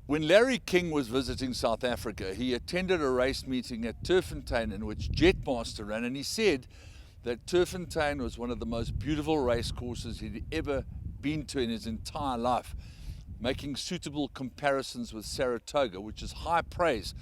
When Larry King was visiting South Africa, he attended a race meeting at Turffontein in which Jetmaster ran, and he said that Turffontein was one of the most beautiful race courses he'd ever been to in his entire life, making suitable comparisons with Saratoga, which is high praise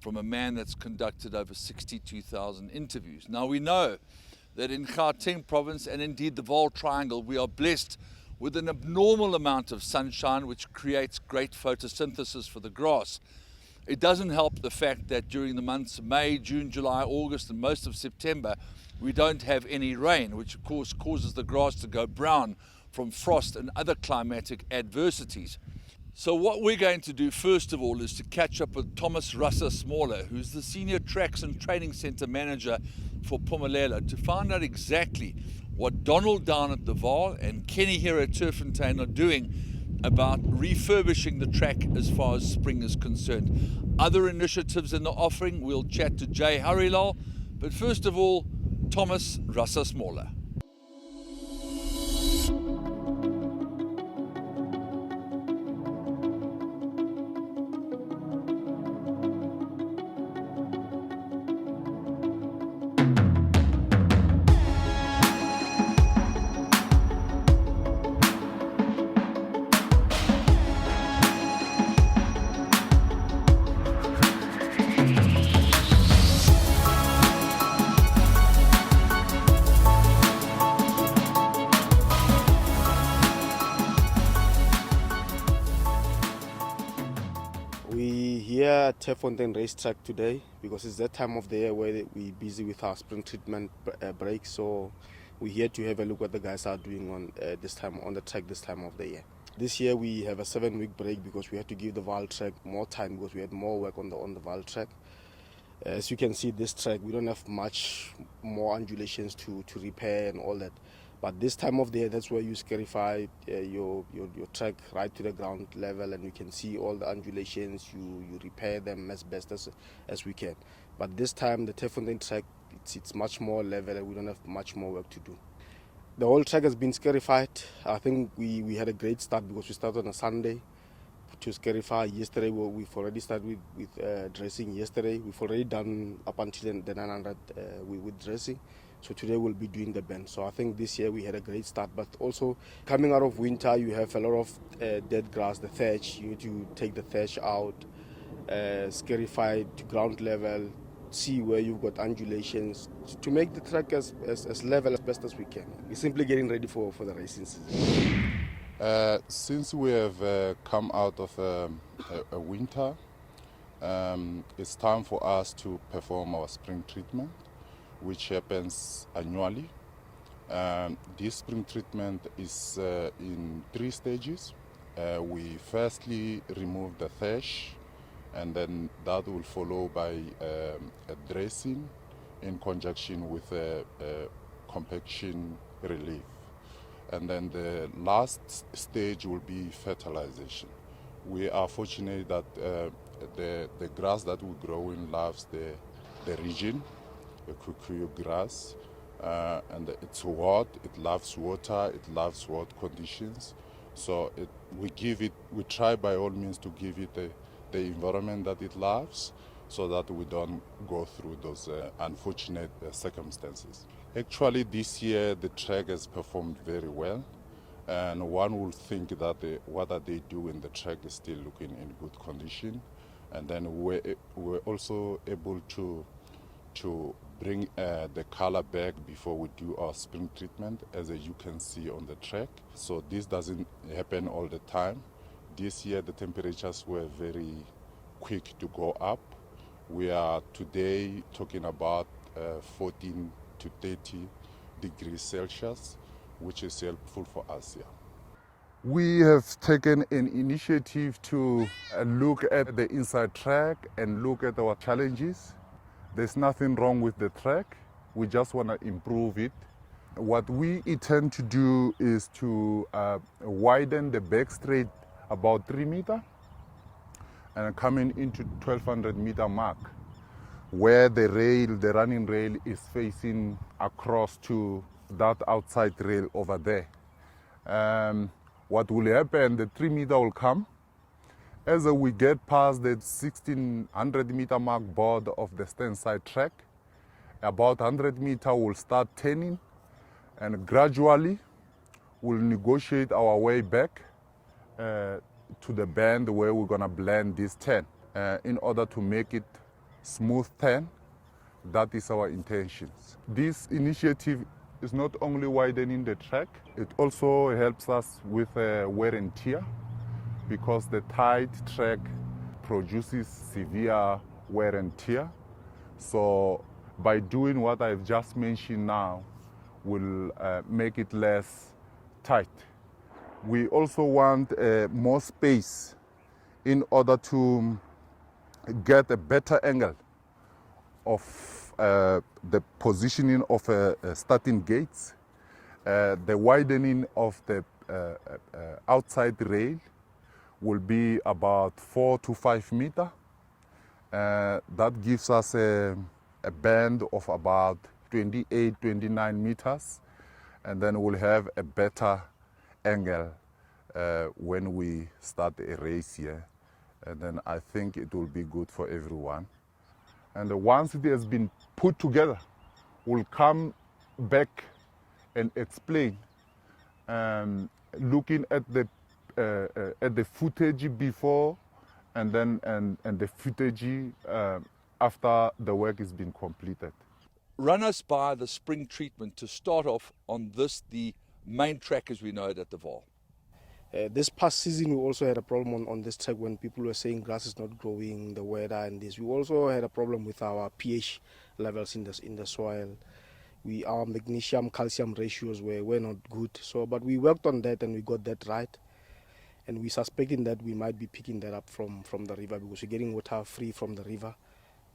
from a man that's conducted over 62,000 interviews. Now we know that in Gauteng province and indeed the Vaal Triangle, we are blessed with an abnormal amount of sunshine, which creates great photosynthesis for the grass. It doesn't help the fact that during the months of May, June, July, August, and most of September, we don't have any rain, which of course causes the grass to go brown from frost and other climatic adversities. So what we're going to do first of all is to catch up with Thomas Smaller, who's the Senior Tracks and Training Centre Manager for Phumelela, to find out exactly what Donald down at the Vaal and Kenny here at Turffontein are doing about refurbishing the track as far as spring is concerned. Other initiatives in the offering, we'll chat to Jay Harilal, but first of all, Thomas Smaller. We here at Turffontein racetrack today because it's that time of the year where we're busy with our spring treatment break. So we're here to have a look what the guys are doing on this time on the track this time of the year. This year we have a 7-week break because we had to give the Vaal track more time because we had more work on the Vaal track. As you can see, this track we don't have much more undulations to repair and all that. But this time of the year, that's where you scarify your track right to the ground level, and you can see all the undulations. You repair them as best as we can. But this time, the Turffontein track, it's much more level, and we don't have much more work to do. The whole track has been scarified. I think we had a great start because we started on a Sunday to scarify. Yesterday, we've already started with dressing. Yesterday, we've already done up until the 900 with dressing. So today we'll be doing the bend. So I think this year we had a great start, but also coming out of winter, you have a lot of dead grass, the thatch. You need to take the thatch out, scarify to ground level, see where you've got undulations to make the track as level as best as we can. We're simply getting ready for the racing season. Since we have come out of a winter, it's time for us to perform our spring treatment, which happens annually. This spring treatment is in 3 stages. We firstly remove the thatch, and then that will follow by a dressing in conjunction with a compaction relief. And then the last stage will be fertilization. We are fortunate that the grass that we grow in loves the region, the Kikuyu grass, and it's hot, it loves water, it loves hot conditions. So we try by all means to give it the environment that it loves so that we don't go through those unfortunate circumstances. Actually, this year the track has performed very well, and one will think that what they do in the track is still looking in good condition. And then we're also able to bring the color back before we do our spring treatment, as you can see on the track. So this doesn't happen all the time. This year the temperatures were very quick to go up. We are today talking about 14 to 30 degrees Celsius, which is helpful for us here. We have taken an initiative to look at the inside track and look at our challenges. There's nothing wrong with the track. We just want to improve it. What we intend to do is to widen the back straight about 3 meters and coming into 1200 meter mark, where the running rail is facing across to that outside rail over there. What will happen, the 3 meter will come, As we get past the 1600 meter mark board of the stand side track, about 100 meter we'll start turning, and gradually we'll negotiate our way back to the bend where we're gonna blend this turn in order to make it smooth turn. That is our intentions. This initiative is not only widening the track, it also helps us with wear and tear, because the tight track produces severe wear and tear. So by doing what I've just mentioned now, will make it less tight. We also want more space in order to get a better angle of the positioning of starting gates, the widening of the outside rail will be about 4 to 5 meters. That gives us a bend of about 28, 29 meters, and then we'll have a better angle when we start a race here. And then I think it will be good for everyone. And once it has been put together, we'll come back and explain, looking at the footage before and then and the footage after the work has been completed. Run us by the spring treatment to start off on this, the main track as we know it at the Vaal. This past season, we also had a problem on this track when people were saying grass is not growing, the weather and this. We also had a problem with our pH levels in the soil. Our magnesium calcium ratios were not good. So, but we worked on that and we got that right. And we're suspecting that we might be picking that up from the river, because we're getting water free from the river,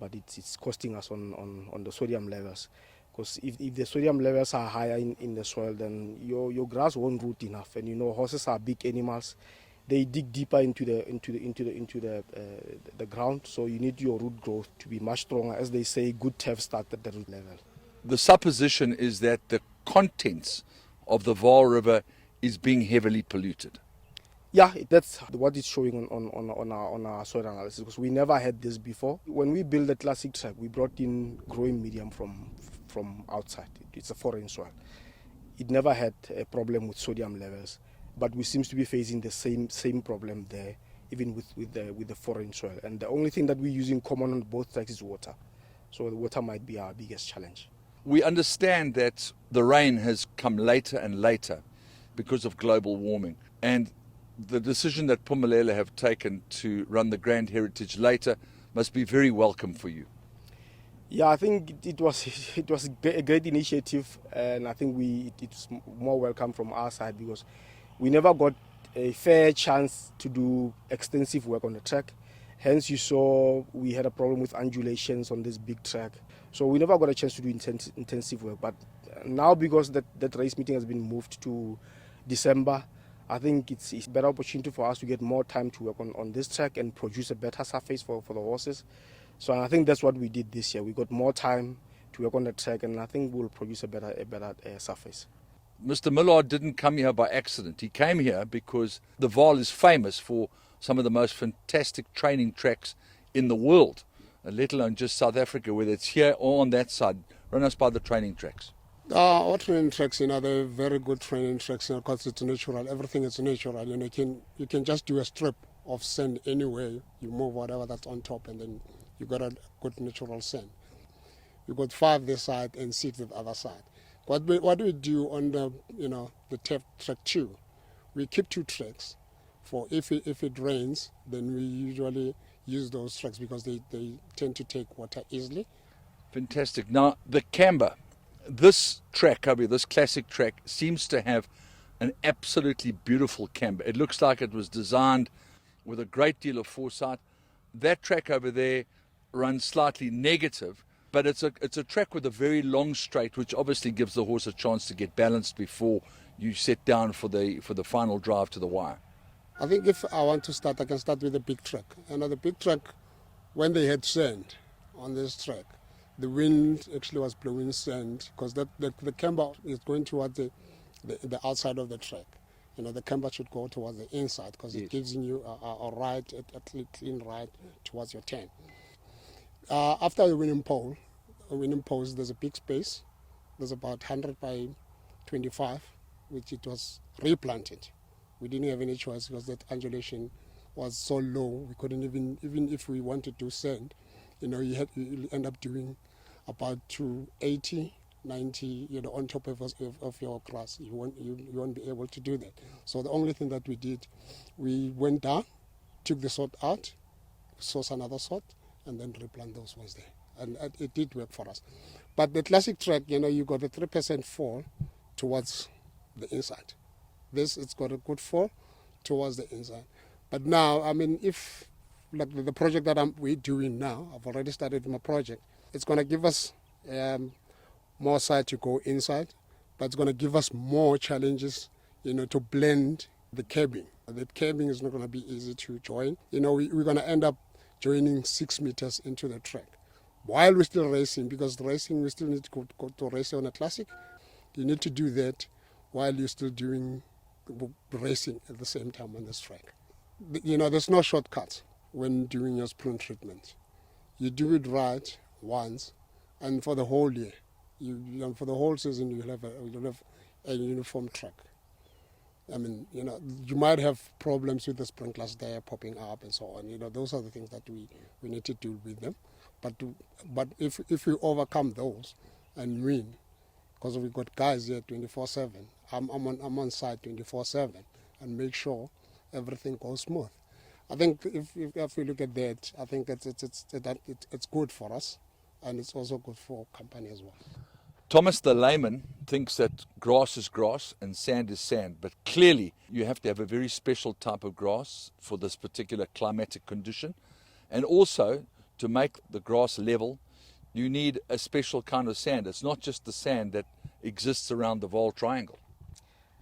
but it's costing us on the sodium levels. Because if the sodium levels are higher in the soil, then your grass won't root enough. And you know, horses are big animals; they dig deeper into the ground. So you need your root growth to be much stronger. As they say, good turf starts at the root level. The supposition is that the contents of the Vaal River is being heavily polluted. Yeah, that's what it's showing on our soil analysis, because we never had this before. When we built the classic track, we brought in growing medium from outside. It's a foreign soil. It never had a problem with sodium levels, but we seem to be facing the same problem there, even with the foreign soil. And the only thing that we're using common on both tracks is water. So the water might be our biggest challenge. We understand that the rain has come later and later because of global warming, and the decision that Phumelela have taken to run the Grand Heritage later must be very welcome for you. Yeah, I think it was a great initiative, and I think it's more welcome from our side, because we never got a fair chance to do extensive work on the track. Hence, you saw we had a problem with undulations on this big track. So we never got a chance to do intensive work. But now, because that race meeting has been moved to December, I think it's a better opportunity for us to get more time to work on this track and produce a better surface for the horses. So I think that's what we did this year. We got more time to work on the track, and I think we'll produce a better surface. Mr. Millard didn't come here by accident. He came here because the Vaal is famous for some of the most fantastic training tracks in the world, let alone just South Africa, whether it's here or on that side. Run us by the training tracks. Our training tracks, they're very good training tracks, because it's natural. Everything is natural. You can just do a strip of sand anywhere. You move whatever that's on top, and then you got a good natural sand. You got 5 this side and 6 the other side. What we do on the turf track 2, we keep 2 tracks. For if it rains, then we usually use those tracks because they tend to take water easily. Fantastic. Now the camber. This track over here, this classic track, seems to have an absolutely beautiful camber. It looks like it was designed with a great deal of foresight. That track over there runs slightly negative, but it's a track with a very long straight, which obviously gives the horse a chance to get balanced before you set down for the final drive to the wire. I think if I want to start, I can start with the big track. The big track, when they had sand on this track, the wind actually was blowing sand, because the camber is going towards the outside of the track. the camber should go towards the inside because Yes. it gives you a clean ride towards your turn. After the winning post, there's a big space. There's about 100 by 25, which it was replanted. We didn't have any choice because that undulation was so low. We couldn't even if we wanted to sand, you end up doing about 280, 90, on top of your grass. You won't be able to do that. So the only thing that we did, we went down, took the sod out, source another sod, and then replant those ones there. And it did work for us. But the classic track, you got a 3% fall towards the inside. It's got a good fall towards the inside. But now, if like the project that we're doing now, I've already started my project, it's going to give us more side to go inside, but it's going to give us more challenges, to blend the cabbing. The cabbing is not going to be easy to join. We're going to end up joining 6 meters into the track. While we're still racing, because the racing, we still need to go to race on a classic. You need to do that while you're still doing racing at the same time on this track. There's no shortcuts when doing your sprint treatment. You do it right once, and for the whole year, for the whole season, you'll have a uniform track. You might have problems with the sprinklers there popping up and so on. Those are the things that we need to deal with them. But if we overcome those and win, because we've got guys here 24/7, I'm on site 24/7 and make sure everything goes smooth. I think if we look at that, I think it's good for us, and it's also good for company as well. Thomas the layman thinks that grass is grass and sand is sand, but clearly you have to have a very special type of grass for this particular climatic condition, and also to make the grass level you need a special kind of sand. It's not just the sand that exists around the Vaal Triangle.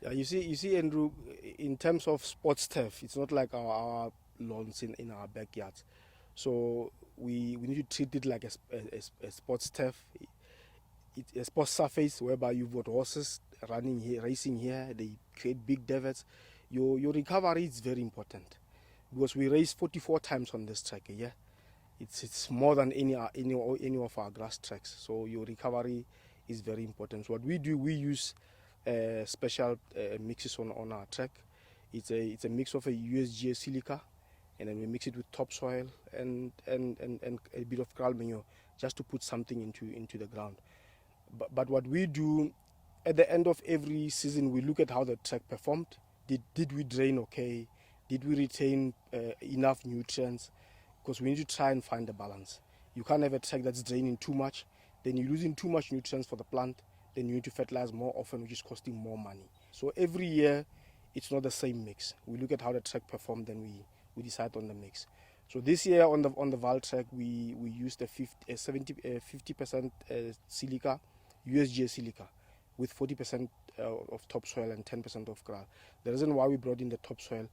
Yeah, you see, Andrew, in terms of sports turf, it's not like our lawns in our backyards. So we need to treat it like a sports turf. It's a sports surface whereby you've got horses running here, racing here. They create big divots. Your recovery is very important because we race 44 times on this track a year. It's more than any of our grass tracks. So your recovery is very important. So what we do, we use special mixes on our track. It's a mix of a USGA silica, and then we mix it with topsoil and a bit of kraal manure just to put something into the ground. But what we do at the end of every season, we look at how the track performed. Did we drain okay? Did we retain enough nutrients? Because we need to try and find a balance. You can't have a track that's draining too much, then you're losing too much nutrients for the plant, then you need to fertilize more often, which is costing more money. So every year, it's not the same mix. We look at how the track performed, then we decide on the mix. So this year on the Vaal track, we used a 50% silica, USGA silica, with 40% of topsoil and 10% of kraal. The reason why we brought in the topsoil,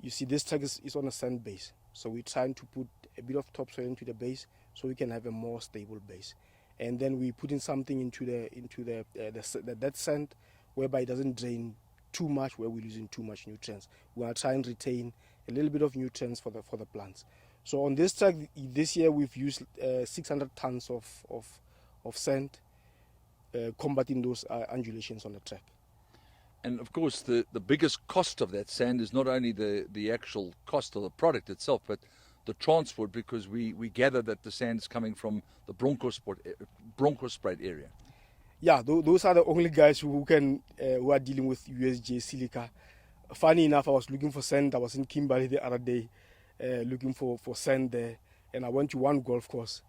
you see this track is on a sand base. So we're trying to put a bit of topsoil into the base so we can have a more stable base. And then we put in something into that sand whereby it doesn't drain too much, where we're losing too much nutrients. We are trying to retain a little bit of nutrients for the plants. So on this track this year we've used 600 tons of sand combating those undulations on the track. And of course, the biggest cost of that sand is not only the actual cost of the product itself, but the transport, because we gather that the sand is coming from the Bronkhorstspruit area. Yeah, those are the only guys who are dealing with USGA silica. Funny enough, I was looking for sand. I was in Kimberley the other day looking for sand there, and I went to one golf course.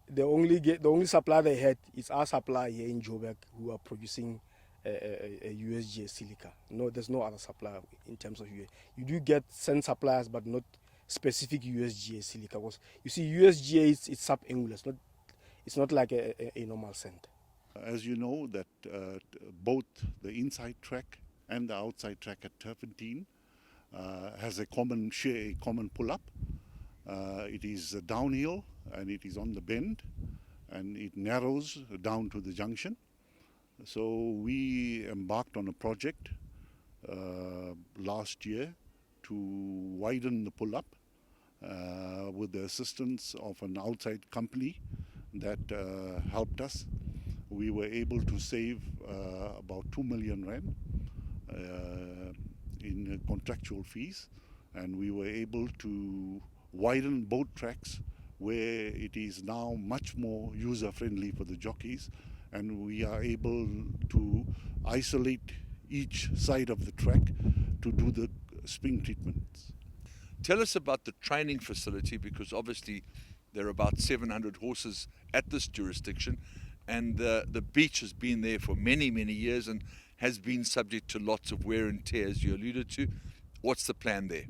The only supply they had is our supply here in Joburg, who are producing a USGA silica. No, there's no other supplier in terms of USGA. You do get sand suppliers, but not specific USGA silica. Because you see, USGA it's subangular. It's not like a normal sand. As you know, that both the inside track and the outside track at Turffontein has a common pull-up. It is downhill and it is on the bend, and it narrows down to the junction. So we embarked on a project last year to widen the pull-up with the assistance of an outside company that helped us. We were able to save about 2 million rand in contractual fees, and we were able to widen both tracks where it is now much more user-friendly for the jockeys, and we are able to isolate each side of the track to do the spring treatments. Tell us about the training facility, because obviously there are about 700 horses at this jurisdiction, and the beach has been there for many, many years and has been subject to lots of wear and tear, as you alluded to. What's the plan there?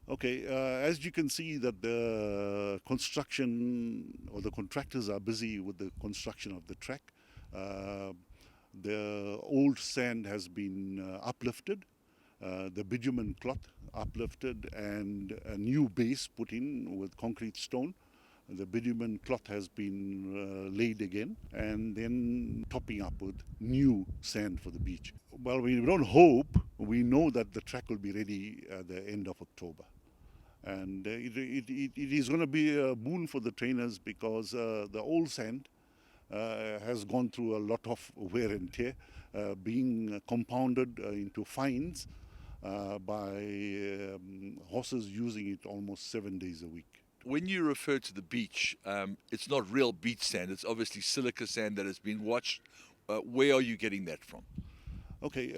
Okay, as you can see that the construction or the contractors are busy with the construction of the track. The old sand has been uplifted, the bitumen cloth uplifted, and a new base put in with concrete stone. The bitumen cloth has been laid again, and then topping up with new sand for the beach. Well, we don't hope, we know that the track will be ready at the end of October. And it is going to be a boon for the trainers, because the old sand has gone through a lot of wear and tear, being compounded into fines by horses using it almost 7 days a week. When you refer to the beach, it's not real beach sand, it's obviously silica sand that has been washed. Where are you getting that from? Okay,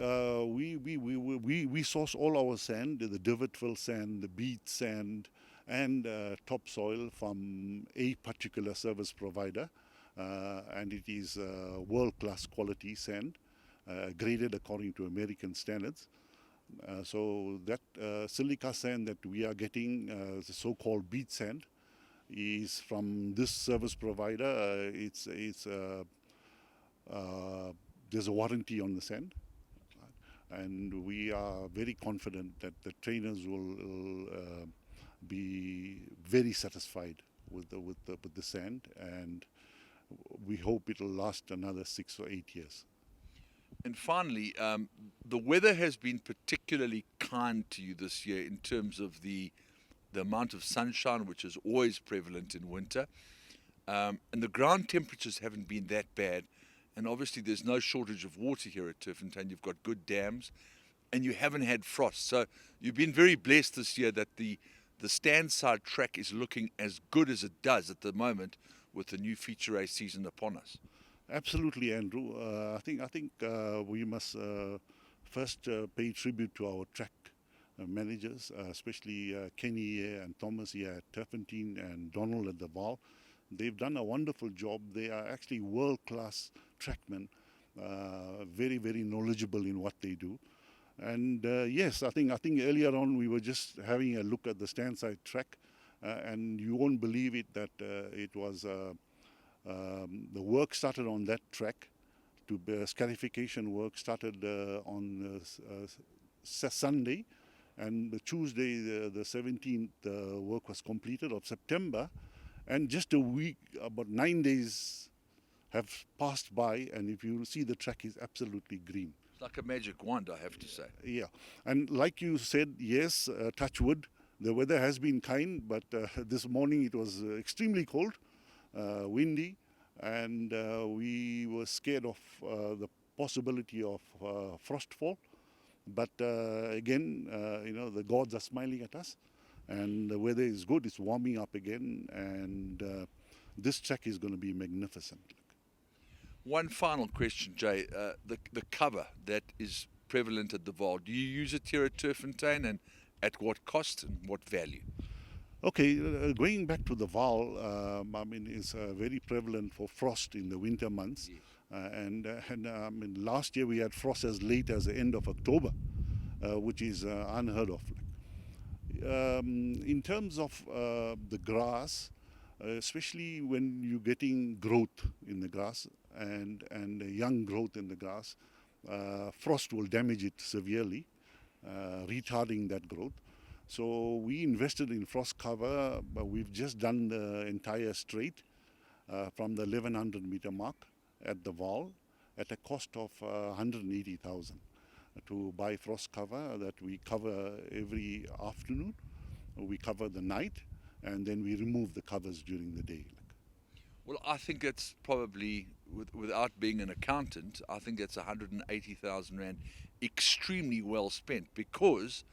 we source all our sand, the divot-fill sand, the beach sand, and topsoil from a particular service provider, and it is world-class quality sand, graded according to American standards. So that silica sand that we are getting, the so-called beach sand, is from this service provider. There's a warranty on the sand, and we are very confident that the trainers will be very satisfied with the sand, and we hope it'll last another 6 or 8 years. And finally, the weather has been particularly kind to you this year in terms of the amount of sunshine, which is always prevalent in winter, and the ground temperatures haven't been that bad. And obviously there's no shortage of water here at Turffontein. You've got good dams, and you haven't had frost. So you've been very blessed this year that the stand-side track is looking as good as it does at the moment, with the new feature race season upon us. Absolutely, Andrew. I think we must first pay tribute to our track managers, especially Kenny here and Thomas here at Turffontein and Donald at the Vaal. They've done a wonderful job. They are actually world-class trackmen, very, very knowledgeable in what they do. And yes, I think earlier on we were just having a look at the stand-side track, and you won't believe it that it was the work started on that track. Scarification work started on Sunday, and the Tuesday, the 17th, work was completed of September. And just a week, about 9 days have passed by, and if you see, the track is absolutely green. It's like a magic wand, I have to say. Yeah, and like you said, yes, touch wood, the weather has been kind, but this morning it was extremely cold, windy, and we were scared of the possibility of frostfall. But again, the gods are smiling at us, and the weather is good. It's warming up again, and this track is going to be magnificent. One final question, Jay. The cover that is prevalent at the Vaal, do you use it here at Turffontein, and at what cost and what value? Okay, going back to the Vaal, it's very prevalent for frost in the winter months. Yes. Last year we had frost as late as the end of October, which is unheard of. In terms of the grass, especially when you're getting growth in the grass and young growth in the grass, frost will damage it severely, retarding that growth. So we invested in frost cover, but we've just done the entire straight from the 1100 meter mark at the Vaal at a cost of 180,000. to buy frost cover that we cover every afternoon. We cover the night, and then we remove the covers during the day. Well, I think it's probably, without being an accountant, I think it's 180,000 Rand extremely well spent, because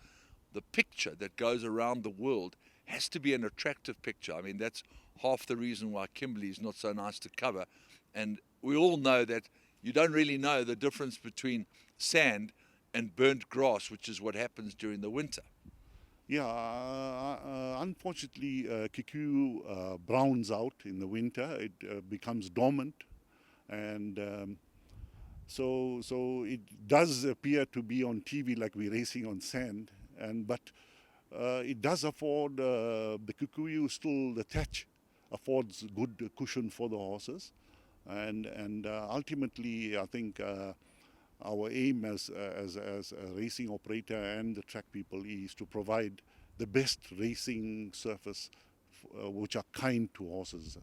the picture that goes around the world has to be an attractive picture. I mean, that's half the reason why Kimberley is not so nice to cover. And we all know that you don't really know the difference between sand and burnt grass, which is what happens during the winter. Yeah, unfortunately, kikuyu browns out in the winter. It becomes dormant, and so it does appear to be on TV like we're racing on sand. But it does afford the kikuyu still, the thatch affords good cushion for the horses, and ultimately I think our aim as a racing operator and the track people is to provide the best racing surface which are kind to horses.